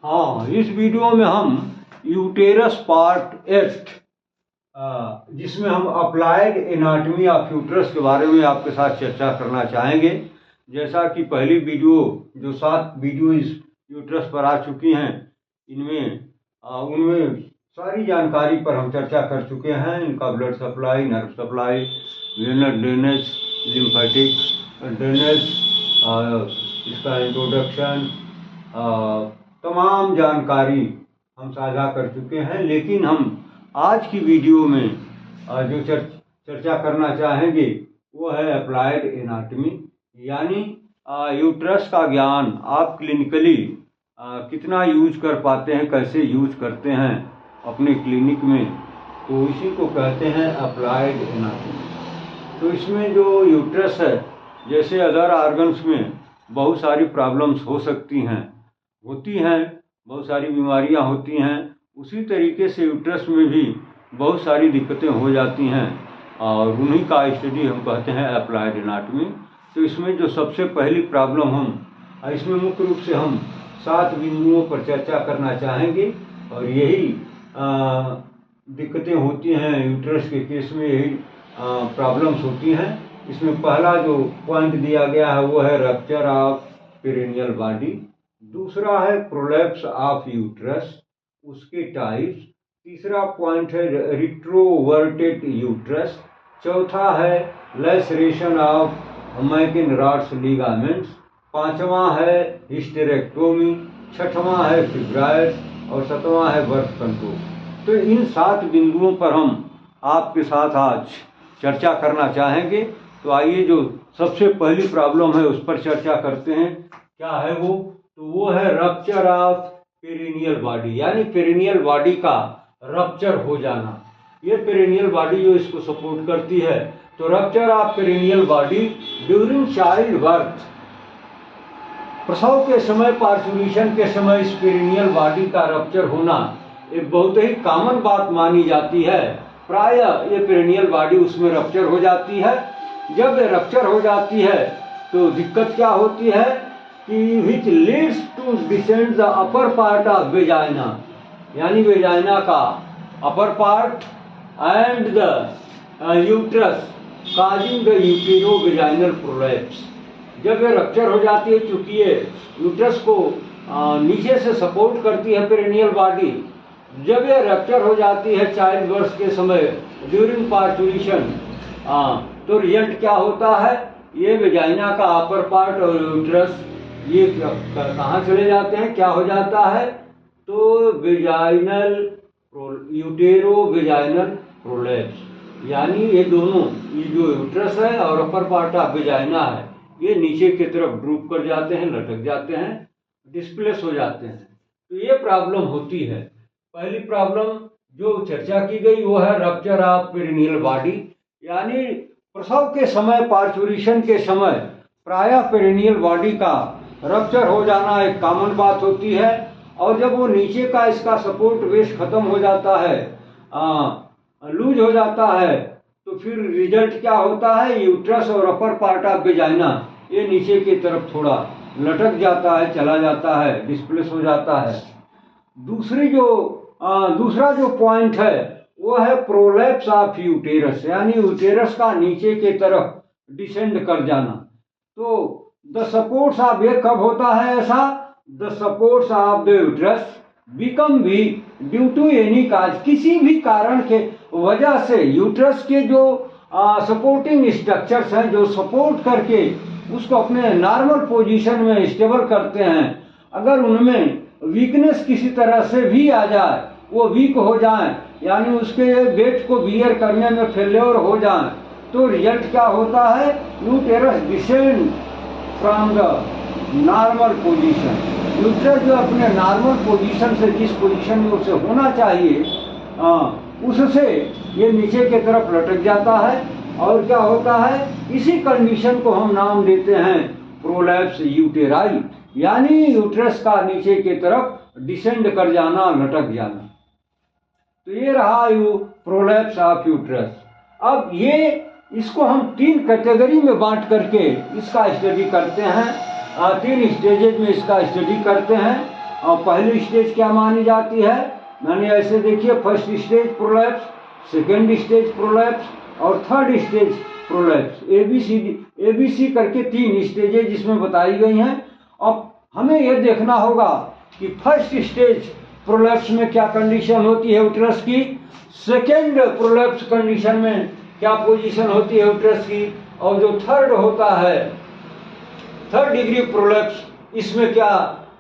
हाँ, इस वीडियो में हम यूटेरस पार्ट 8 जिसमें हम अप्लाइड एनाटॉमी ऑफ यूट्रस के बारे में आपके साथ चर्चा करना चाहेंगे। जैसा कि पहली वीडियो जो 7 वीडियो इस यूट्रस पर आ चुकी हैं, उनमें सारी जानकारी पर हम चर्चा कर चुके हैं। इनका blood supply, nerve supply, Vanern drainage, lymphatic drainage, इसका इंट्रोडक्शन, तमाम जानकारी हम साझा कर चुके हैं। लेकिन हम आज की वीडियो में जो चर्चा करना चाहेंगे वो है अप्लाइड एनाटॉमी, यानी यूट्रस का ज्ञान आप क्लिनिकली कितना यूज कर पाते हैं, कैसे यूज करते हैं अपने क्लिनिक में, तो इसी को कहते हैं अप्लाइड एनाटॉमी। तो इसमें जो यूट्रस है, जैसे अदर ऑर्गन्स में बहुत सारी प्रॉब्लम्स हो सकती हैं, बहुत सारी बीमारियां होती हैं, उसी तरीके से यूट्रस में भी बहुत सारी दिक्कतें हो जाती हैं और उन्हीं का स्टडी हम कहते हैं अप्लाइड एनाटॉमी। तो इसमें जो सबसे पहली प्रॉब्लम इसमें मुख्य रूप से हम 7 बिंदुओं पर चर्चा करना चाहेंगे और यही दिक्कतें होती हैं यूट्रस के केस में, यही प्रॉब्लम्स होती हैं। इसमें पहला जो पॉइंट दिया गया है वो है रप्चर ऑफ पेरिनियल बॉडी, दूसरा है प्रोलैप्स ऑफ यूट्रस, उसके टाइप्स, तीसरा पॉइंट है रिट्रोवर्टेड यूट्रस, चौथा है लैसरेशन ऑफ मैकिन रॉड्स लिगामेंट्स, पांचवा है हिस्टेरेक्टोमी, छठवां है फिब्राइड्स और 7वां है बर्थ कंट्रोल। तो इन 7 बिंदुओं पर हम आपके साथ आज चर्चा करना चाहेंगे। तो आइए जो सबसे पहली प्रॉब्लम है उस पर चर्चा करते हैं। क्या है वो? तो वो है रप्चर ऑफ पेरिनियल बॉडी, यानी पेरिनियल बॉडी का रप्चर हो जाना। ये पेरिनियल बॉडी जो इसको सपोर्ट करती है, तो rupture of perineal body during child birth, प्रसव के समय, पार्चुरेशन के समय इस पेरिनियल बॉडी का रप्चर होना एक बहुत ही कॉमन बात मानी जाती है। प्रायः ये पेरिनियल बॉडी उसमें रप्चर हो जाती है। जब ये रप्चर हो जाती है तो दिक्कत क्या होती है कि which leads to descend the upper part of vagina, यानी वेजाइना का upper part and the uterus causing the utero vaginal prolapse. जब ये रप्चर हो जाती है, चूंकि ये यूट्रस को नीचे से सपोर्ट करती है पेरिनियल बॉडी, जब ये रप्चर हो जाती है चाइल्ड बर्थ के समय ड्यूरिंग पार्चुरेशन, तो रिजल्ट क्या होता है, ये वेजाइना का अपर पार्ट और यूट्रस ये कहाँ चले जाते हैं, क्या हो जाता है, तो वेजाइनल यूटेरो वेजाइनल प्रोलैप्स, यानी ये दोनों, ये जो यूट्रस है और अपर पार्ट ऑफ वेजाइना है, ये नीचे की तरफ ड्रूप कर जाते हैं, लटक जाते हैं, डिस्प्लेस हो जाते हैं। तो ये प्रॉब्लम होती है। पहली प्रॉब्लम जो चर्चा की गई वो है रप्चर ऑफ पेरिनियल बॉडी, यानी प्रसव के समय, पार्चुरेशन के समय प्रायः पेरिनियल बॉडी का रप्चर हो जाना एक कॉमन बात होती है। और जब वो नीचे का इसका सपोर्ट बेस खत्म हो जाता है, लूज हो जाता है, तो फिर रिजल्ट क्या होता है, यूट्रस और अपर पार्ट ऑफ वेजाइना ये नीचे की तरफ थोड़ा लटक जाता है, चला जाता है, डिस्प्लेस हो जाता है। दूसरा जो पॉइंट है वो है प्रोलैप्स ऑफ यूटेरस, यानी यूटेरस का नीचे की तरफ डिसेंड कर जाना। तो द सपोर्ट्स ऑफ, ये कब होता है ऐसा, the supports of the uterus become weak due to any cause, किसी भी कारण के वजह से यूट्रस के जो सपोर्टिंग स्ट्रक्चर्स हैं, जो सपोर्ट करके उसको अपने नॉर्मल पोजीशन में स्टेबल करते हैं, अगर उनमें वीकनेस किसी तरह से भी आ जाए, वो वीक हो जाए, यानी उसके वेट को बियर करने में फेल्योर हो जाए, तो रिजल्ट क्या होता है, uterus descend from the normal position. Uterus जो अपने नॉर्मल पोजीशन से, जिस पोजीशन में उसे होना चाहिए, उससे ये नीचे की तरफ लटक जाता है। और क्या होता है, इसी कंडीशन को हम नाम देते हैं प्रोलैप्स यूटेराई, यानी यूट्रस का नीचे की तरफ डिसेंड कर जाना, लटक जाना। तो ये रहा प्रोलैप्स ऑफ यूट्रस। अब इसको हम 3 कैटेगरी में बांट करके इसका स्टडी करते हैं, 3 स्टेजेज में इसका स्टडी करते हैं। और पहली स्टेज क्या मानी जाती है, मैंने ऐसे देखिए, first stage prolapse, second stage prolapse और थर्ड स्टेज प्रोलैप्स। एबीसी करके 3 स्टेजेज जिसमें बताई गई हैं। अब हमें यह देखना होगा कि फर्स्ट स्टेज प्रोलैप्स में क्या कंडीशन होती है यूट्रस की, सेकेंड प्रोलैप्स कंडीशन में क्या पोजीशन होती है यूट्रस की, और जो थर्ड होता है, थर्ड डिग्री प्रोलैप्स, इसमें क्या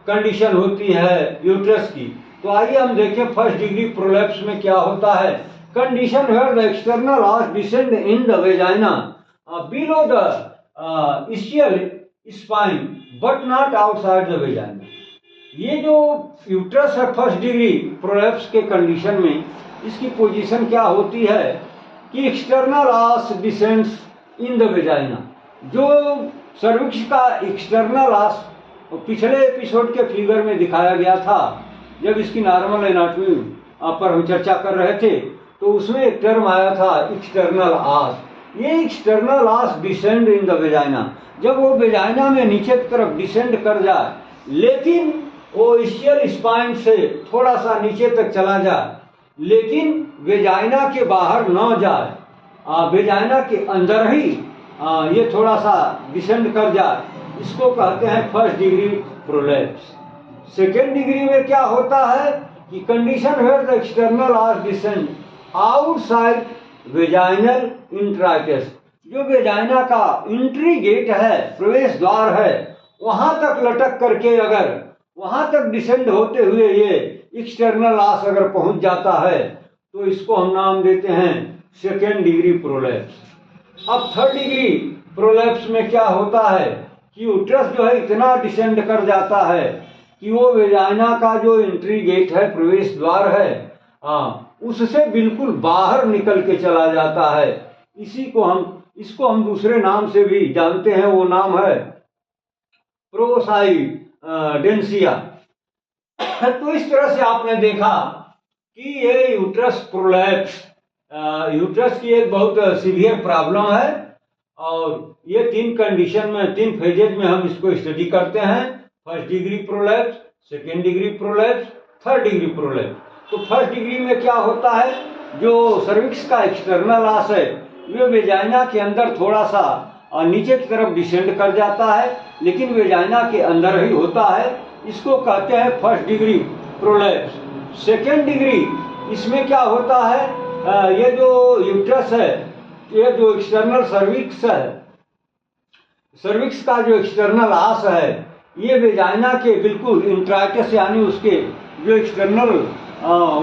कंडीशन होती है यूट्रस की। तो आइए हम देखें फर्स्ट डिग्री प्रोलैप्स में क्या होता है। Condition where the external arch descend in the vagina below the ischial spine but not outside the vagina. ये जो यूट्रस है फर्स्ट डिग्री प्रोलैप्स के कंडीशन में, इसकी पोजीशन क्या होती है कि external arch descends in the vagina. जो सर्विक्स का एक्सटर्नल आर्च पिछले एपिसोड के फिगर में दिखाया गया था, जब इसकी नॉर्मल एनाटॉमी पर हम चर्चा कर रहे थे, तो उसमें एक टर्म आया था एक्सटर्नल आर्च। ये external arch descend in the vagina, जब वो वेजाइना में नीचे की तरफ डिसेंड कर जाए, लेकिन वो ischial स्पाइन से थोड़ा सा नीचे तक चला जाए, लेकिन वेजाइना के बाहर न जाए, वेजाइना के अंदर ही ये थोड़ा सा डिसेंड कर जाए, इसको कहते हैं first degree prolapse. Second degree में क्या होता है कि condition where the external arch descend outside vaginal introitus. जो वेजाइना का इंट्री गेट है, प्रवेश द्वार है, वहां तक लटक करके अगर वहां तक डिसेंड होते हुए ये एक्सटर्नल आर्च अगर पहुंच जाता है, तो इसको हम नाम देते हैं सेकेंड डिग्री प्रोलैप्स। अब थर्ड डिग्री प्रोलैप्स में क्या होता है कि यूट्रस जो है इतना डिसेंड कर जाता है कि वो वेजाइना का जो एंट्री गेट है, प्रवेश द्वार है, उससे बिल्कुल बाहर निकल के चला जाता है। इसको हम दूसरे नाम से भी जानते हैं, वो नाम है प्रोसाइडेंसिया। तो इस तरह से आपने देखा कि ये यूट्रस प्रोलैप्स यूट्रस की एक बहुत सीवियर प्रॉब्लम है, और ये 3 कंडीशन में, 3 फेजेज में हम इसको स्टडी करते हैं। First degree prolapse, second degree prolapse, third degree prolapse. तो फर्स्ट डिग्री में क्या होता है, जो सर्विक्स का एक्सटर्नल आर्च है, ये वेजाइना के अंदर थोड़ा सा नीचे की तरफ डिसेंड कर जाता है, लेकिन वेजाइना के अंदर ही होता है, इसको कहते हैं first degree prolapse. Second degree, इसमें क्या होता है, ये जो यूट्रस है, ये जो एक्सटर्नल सर्विक्स है, सर्विक्स का जो एक्सटर्नल आर्च है, ये वेजाइना के बिल्कुल इंट्राइटस यानी उसके जो एक्सटर्नल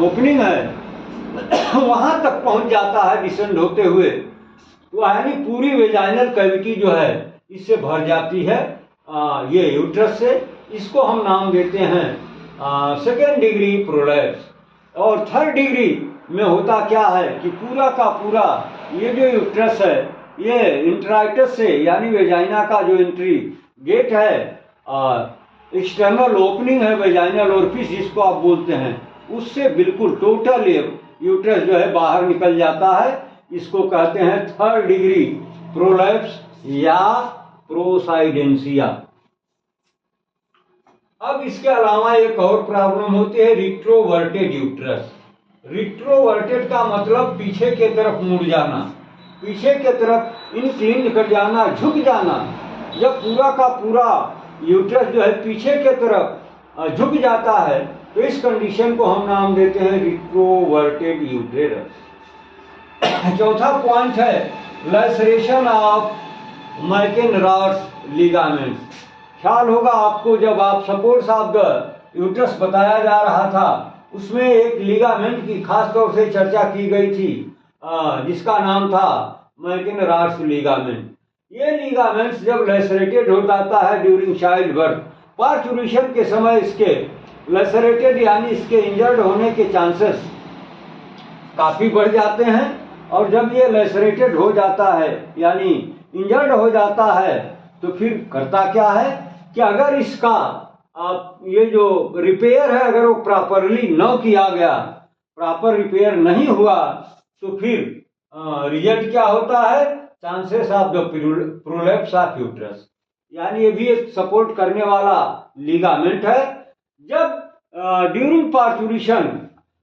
ओपनिंग है वहां तक पहुंच जाता है डिसेंड होते हुए। तो यानी पूरी वेजाइनल कैविटी जो है इससे भर जाती है ये यूट्रस से। इसको हम नाम देते हैं सेकेंड डिग्री प्रोलैप्स। और थर्ड डिग्री में होता क्या है कि पूरा का पूरा ये जो यूट्रस है, ये इंट्राइटस से यानी वेजाइना का जो एंट्री गेट है, एक्सटर्नल ओपनिंग है, वेजाइनल ओरिफिस जिसको आप बोलते हैं, उससे बिल्कुल टोटल यूट्रस जो है बाहर निकल जाता है। इसको कहते हैं थर्ड डिग्री प्रोलैप्स या प्रोसाइडेंसिया। अब इसके अलावा एक और प्रॉब्लम होती है रिट्रोवर्टेड यूट्रस। रिट्रोवर्टेड का मतलब पीछे के तरफ मुड़ जाना, पीछे के तरफ इंक्लिन कर जाना, झुक जाना। जब पूरा का पूरा यूट्रस जो है पीछे के तरफ झुक जाता है, तो इस कंडीशन को हम नाम देते हैं रिट्रोवर्टेड यूट्रस। चौथा पॉइंट है लैसरेशन ऑफ मैकेनरॉड्स लिगामेंट। ख्याल होगा आपको, जब आप सपोर्ट्स ऑफ द यूट्रस बताया जा रहा था, उसमें एक लिगामेंट की खास तौर से चर्चा की गई थी, जिसका नाम था मैकेनरॉड्स लिगामेंट। ये लिगामेंट्स जब लैसरेटेड हो जाता है ड्यूरिंग चाइल्ड बर्थ, पार्चुरेशन के समय इसके लैसरेटेड यानी इसके इंजर्ड होने के चांसेस काफी बढ़ जाते हैं। और जब ये लैसरेटेड हो जाता है यानी इंजर्ड हो जाता है, तो फिर करता क्या है कि अगर इसका ये जो रिपेयर है अगर वो प्रॉपरली न किया गया, प्रॉपर रिपेयर नहीं हुआ, तो फिर रिजल्ट क्या होता है, chances of the prolapse of uterus. यानी ये भी एक सपोर्ट करने वाला लिगामेंट है। जब ड्यूरिंग पार्चुरेशन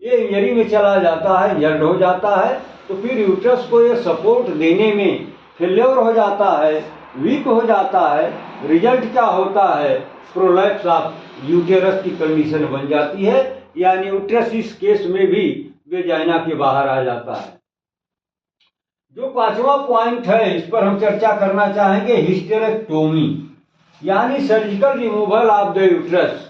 ये इंजरी में चला जाता है, इंजर्ड हो जाता है, तो फिर यूट्रस को ये सपोर्ट देने में फेल्योर हो जाता है, वीक हो जाता है। रिजल्ट क्या होता है? प्रोलैप्स ऑफ यूटेरस की कंडीशन बन जाती है, यानी यूट्रस इस केस में भी वेजाइना के बाहर आ जाता है। जो पांचवा पॉइंट है इस पर हम चर्चा करना चाहेंगे, हिस्टेरेक्टोमी, यानी surgical removal of the uterus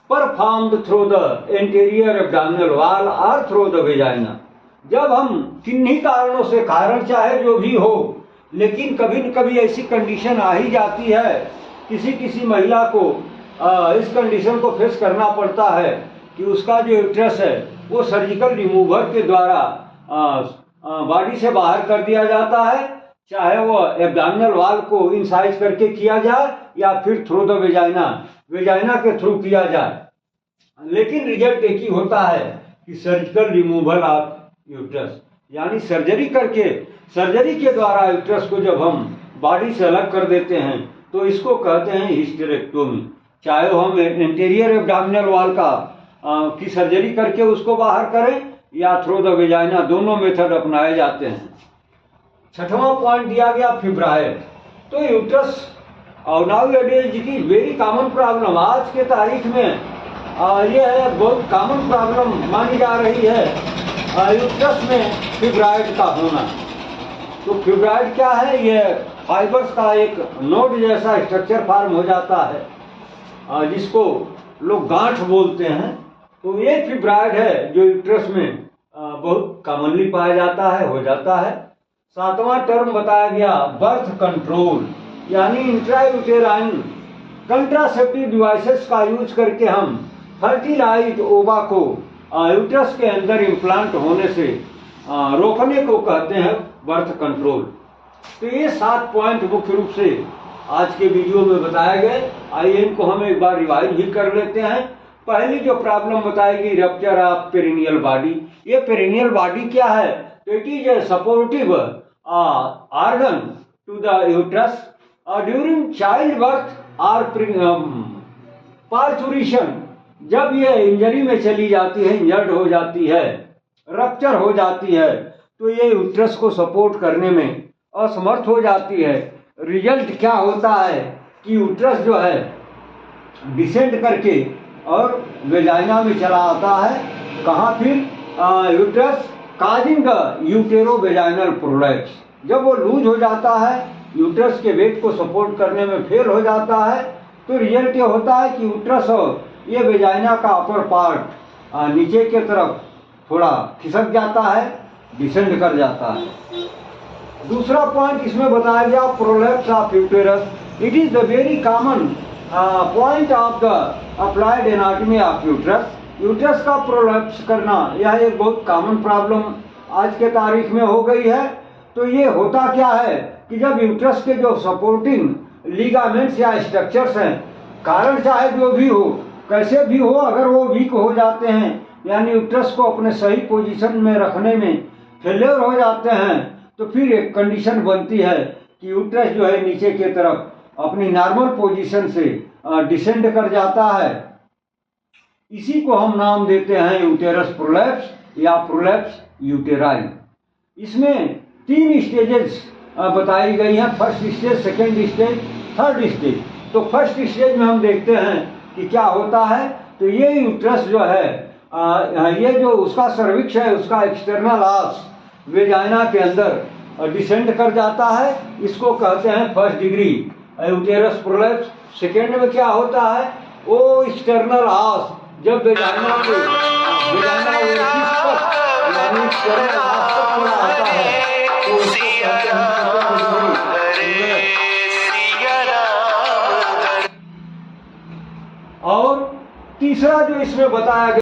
performed through the anterior abdominal wall और थ्रू द वेजाइना। जब हम किन्हीं कारणों से, कारण चाहे जो भी हो, लेकिन कभी न कभी ऐसी कंडीशन आ ही जाती है, किसी महिला को इस कंडीशन को फेस करना पड़ता है कि उसका जो यूट्रस है वो सर्जिकल रिमूवर के द्वारा बॉडी से बाहर कर दिया जाता है, चाहे वो एब्डोमिनल वॉल को इंसाइज करके किया जाए या फिर थ्रू द वेजाइना के थ्रू किया जाए, लेकिन रिजल्ट एक ही होता है कि सर्जिकल रिमूवल ऑफ यूट्रस, यानी सर्जरी के द्वारा यूट्रस को जब हम बॉडी से अलग कर देते हैं तो इसको कहते हैं हिस्टेरेक्टोमी। चाहे वो हम इंटीरियर एब्डोमिनल वॉल की सर्जरी करके उसको बाहर करें या थ्रू द वेजाइना, दोनों मेथड अपनाए जाते हैं। छठवां पॉइंट दिया गया फिब्राइड। तो यूट्रस और nowadays it is very common problem, आज के तारीख में ये है बहुत कॉमन प्रॉब्लम मानी जा रही है यूट्रस में फिब्राइड का होना। तो फिब्राइड क्या है? ये फाइबर्स का एक नोड जैसा स्ट्रक्चर फॉर्म हो जाता है जिसको लोग गांठ बोलते हैं। तो ये फिब्राइड है जो यूट्रस में बहुत कॉमनली पाया जाता है, हो जाता है। सातवां टर्म बताया गया बर्थ कंट्रोल, यानी इंट्रायूटेराइन कंट्रासेप्टिव डिवाइसेस का यूज करके हम फर्टिलाइज्ड ओवा को यूट्रस के अंदर इम्प्लांट होने से रोकने को कहते हैं बर्थ कंट्रोल। तो ये 7 पॉइंट मुख्य रूप से आज के वीडियो में बताए गए। आइए इनको हम एक बार रिवाइज भी कर लेते हैं। पहली जो प्रॉब्लम बताई गई, रप्चर ऑफ पेरिनियल बॉडी। ये पेरिनियल बॉडी क्या है? तो it is a supportive organ to the uterus during child birth और पार्चुरेशन। जब ये इंजरी में चली जाती है, इंजर्ड हो जाती है, रप्चर हो जाती है, तो ये यूट्रस को सपोर्ट करने में असमर्थ हो जाती है। रिजल्ट क्या होता है कि यूट्रस जो है डिसेंड करके और वेजाइना में चला आता है। कहाँ? फिर uterus causing the utero vaginal prolapse. जब वो लूज हो जाता है, यूट्रस के वेट को सपोर्ट करने में फेल हो जाता है, तो रिजल्ट ये होता है कि यूट्रस और ये वेजाइना का अपर पार्ट नीचे के तरफ थोड़ा खिसक जाता है, डिसेंड कर जाता है। दूसरा पॉइंट इसमें बताया गया prolapse of uterus. It is the very common point of the applied anatomy of uterus. Uterus का प्रोलैप्स करना यह एक बहुत कॉमन प्रॉब्लम आज के तारीख में हो गई है। तो ये होता क्या है कि जब यूट्रस के जो सपोर्टिंग लिगामेंट्स या स्ट्रक्चर्स हैं, कारण चाहे जो भी हो, कैसे भी हो, अगर वो वीक हो जाते हैं, यानी यूट्रस को अपने सही पोजीशन में रखने में फेलियर हो जाते हैं, तो फिर एक कंडीशन बनती है कि यूट्रस जो है नीचे की तरफ अपनी नॉर्मल पोजीशन से डिसेंड कर जाता है। इसी को हम नाम देते हैं यूटेरस प्रोलैप्स या प्रोलैप्स यूटेराई। इसमें 3 स्टेजेस बताई गई हैं, first stage, second stage, third stage. तो फर्स्ट स्टेज में हम देखते हैं कि क्या होता है। तो ये यूट्रस जो है ये जो उसका सर्विक्स है, उसका एक्सटर्नल आर्स वेजाइना के अंदर डिसेंड कर जाता है, इसको कहते हैं first degree uterus prolapse. Second में क्या होता है, वो एक्सटर्नल आर्स जब वेजाइना के आता है तो उसको कहते हैं और तीसरा जो इसमें बताया गया